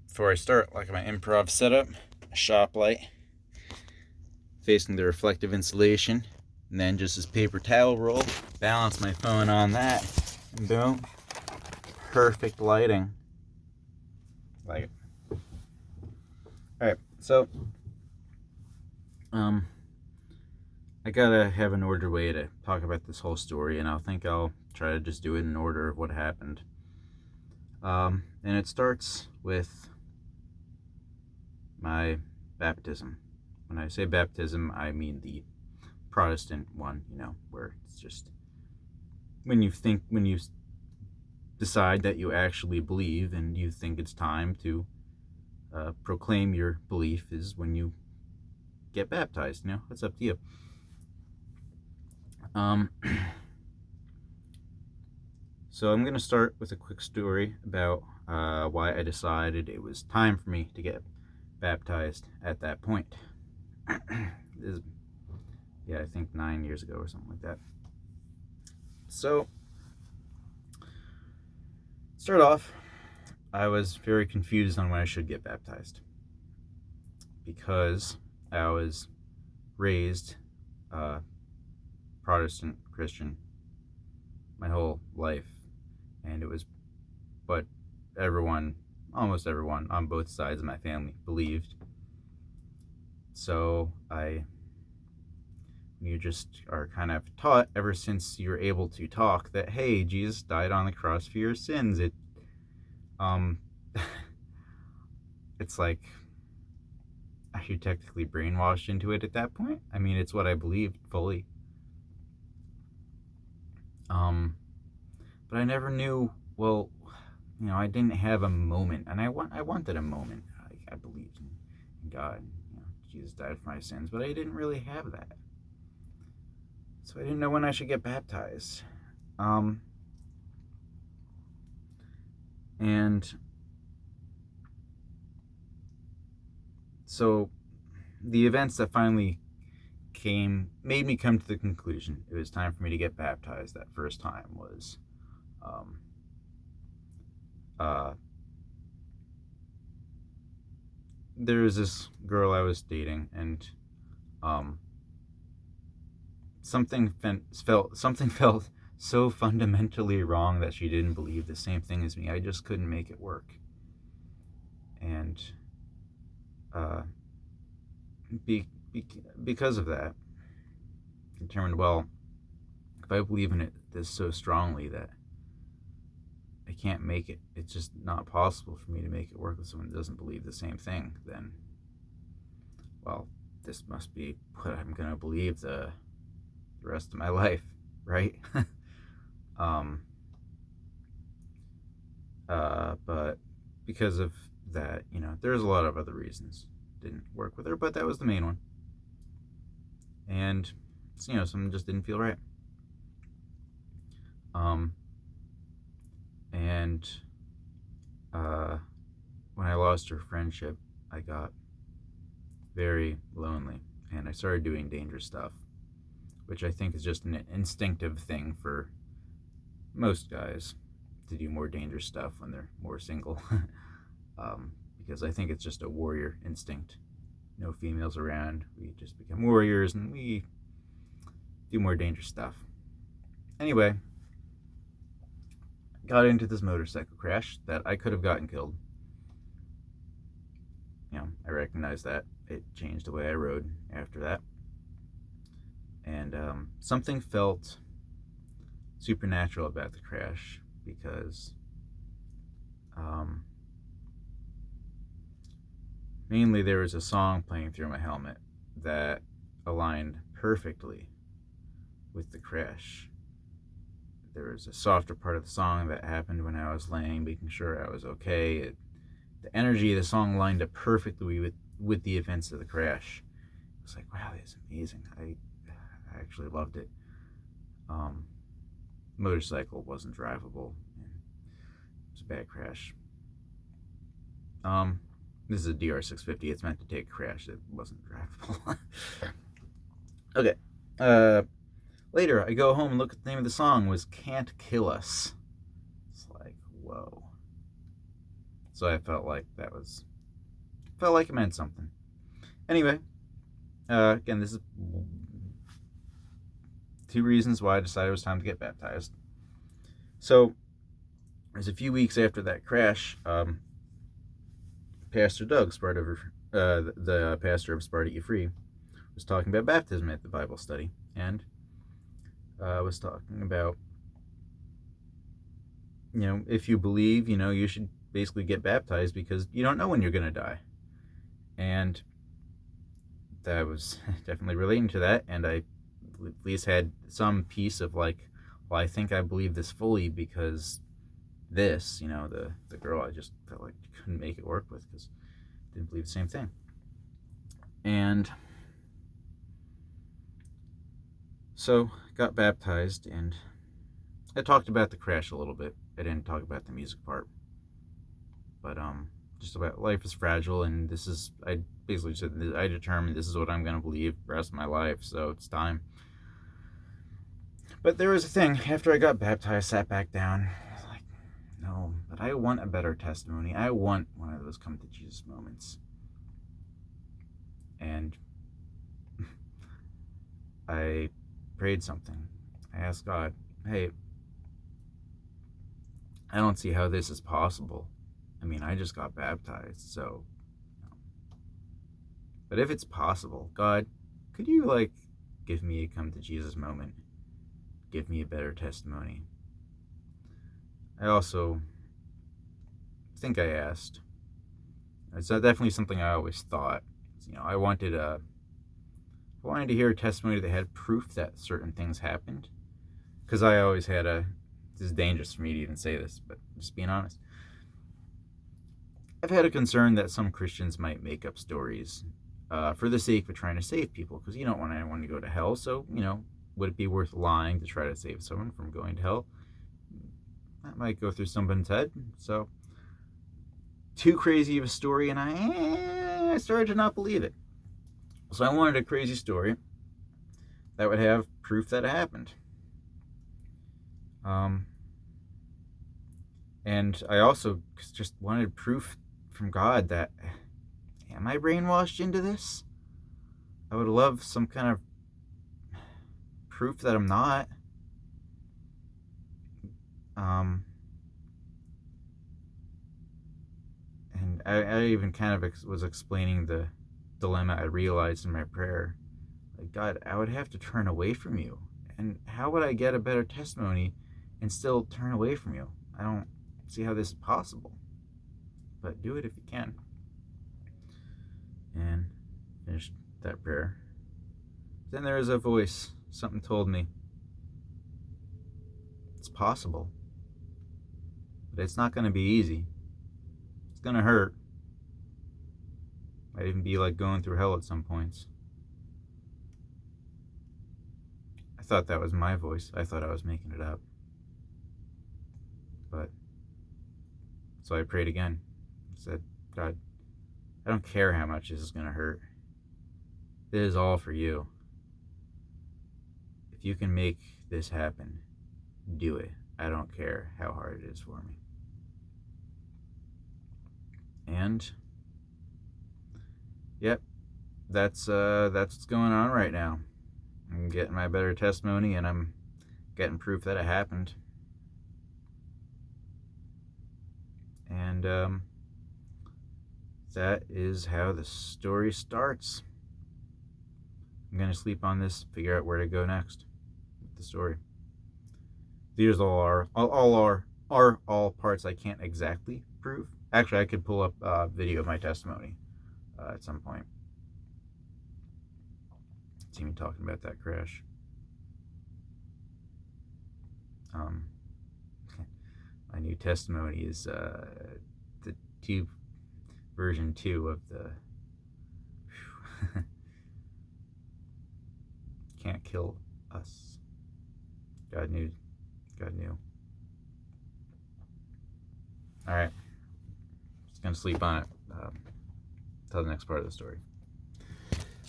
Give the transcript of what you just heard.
before I start, like my improv setup, a shop light facing the reflective insulation, and then just this paper towel roll, balance my phone on that, and boom, perfect lighting. Like it. Alright, so, I gotta have an ordered way to talk about this whole story, and I'll try to just do it in order of what happened. And it starts with my baptism. When I say baptism, I mean the Protestant one, where it's just when you decide that you actually believe and you think it's time to proclaim your belief is when you get baptized. It's up to you. So I'm going to start with a quick story about why I decided it was time for me to get baptized at that point. I think 9 years ago or something like that. So, start off, I was very confused on when I should get baptized because I was raised Protestant Christian my whole life, and it was what almost everyone on both sides of my family believed. So you just are kind of taught ever since you're able to talk that, hey, Jesus died on the cross for your sins. It's like, are you technically brainwashed into it at that point? I mean, it's what I believed fully. But I never knew, well, I didn't have a moment, and I wanted a moment. I believed in God. Jesus died for my sins, but I didn't really have that. So I didn't know when I should get baptized. And so the events that finally made me come to the conclusion it was time for me to get baptized that first time was there was this girl I was dating, and something felt so fundamentally wrong that she didn't believe the same thing as me. I just couldn't make it work. And because of that, I determined, well, if I believe in this so strongly that I can't make it, it's just not possible for me to make it work with someone that doesn't believe the same thing, then, well, this must be what I'm going to believe the rest of my life, right? But because of that, there's a lot of other reasons didn't work with her, but that was the main one. And something just didn't feel right. And when I lost her friendship, I got very lonely, and I started doing dangerous stuff, which I think is just an instinctive thing for most guys to do more dangerous stuff when they're more single. Because I think it's just a warrior instinct. No females around, we just become warriors and we do more dangerous stuff. Anyway, got into this motorcycle crash that I could have gotten killed. I recognized that. It changed the way I rode after that. And something felt supernatural about the crash because mainly there was a song playing through my helmet that aligned perfectly with the crash. There was a softer part of the song that happened when I was laying, making sure I was okay. The energy of the song lined up perfectly with the events of the crash. It was like, wow, that's amazing. I actually loved it. Motorcycle wasn't drivable. It was a bad crash. This is a DR650. It's meant to take a crash. It wasn't drivable. Okay. Later, I go home and look at the name of the song was Can't Kill Us. It's like, whoa. So I felt like it meant something. Anyway, again, this is 2 reasons why I decided it was time to get baptized. So it was a few weeks after that crash. Pastor Doug, the pastor of Sparta E Free, was talking about baptism at the Bible study, and was talking about, if you believe, you should basically get baptized because you don't know when you're going to die. And that was definitely relating to that, and I at least had some piece of like, well, I think I believe this fully because this, the girl I just felt like couldn't make it work with because I didn't believe the same thing. And so got baptized, and I talked about the crash a little bit. I didn't talk about the music part, but just about life is fragile, and I basically said I determined this is what I'm going to believe the rest of my life, so it's time. But there was a thing. After I got baptized, I sat back down. I was like, no, but I want a better testimony. I want one of those come to Jesus moments. And I prayed something. I asked God, hey, I don't see how this is possible. I mean, I just got baptized, so. But if it's possible, God, could you, give me a come to Jesus moment? Give me a better testimony. I also think I asked. It's definitely something I always thought. I wanted to hear a testimony that had proof that certain things happened. Because I always had this is dangerous for me to even say this, but just being honest. I've had a concern that some Christians might make up stories for the sake of trying to save people, because you don't want anyone to go to hell, so, would it be worth lying to try to save someone from going to hell? That might go through someone's head. So, too crazy of a story, and I started to not believe it. So I wanted a crazy story that would have proof that it happened. And I also just wanted proof from God that, am I brainwashed into this? I would love some kind of proof that I'm not. And I even kind of was explaining the dilemma I realized in my prayer. Like, God, I would have to turn away from you. And how would I get a better testimony and still turn away from you? I don't see how this is possible. But do it if you can. And finished that prayer. Then there was a voice. Something told me, it's possible. But it's not going to be easy. It's going to hurt. Might even be like going through hell at some points. I thought that was my voice. I thought I was making it up. But, so I prayed again. I said, God, I don't care how much this is going to hurt. This is all for you. If you can make this happen, do it. I don't care how hard it is for me. And, yep, that's what's going on right now. I'm getting my better testimony, and I'm getting proof that it happened. And that is how the story starts. I'm going to sleep on this, figure out where to go next with the story. These all parts I can't exactly prove. Actually, I could pull up a video of my testimony at some point. See me talking about that crash. My new testimony is the version 2 of the can't kill us. God knew. All right, just gonna sleep on it till the next part of the story.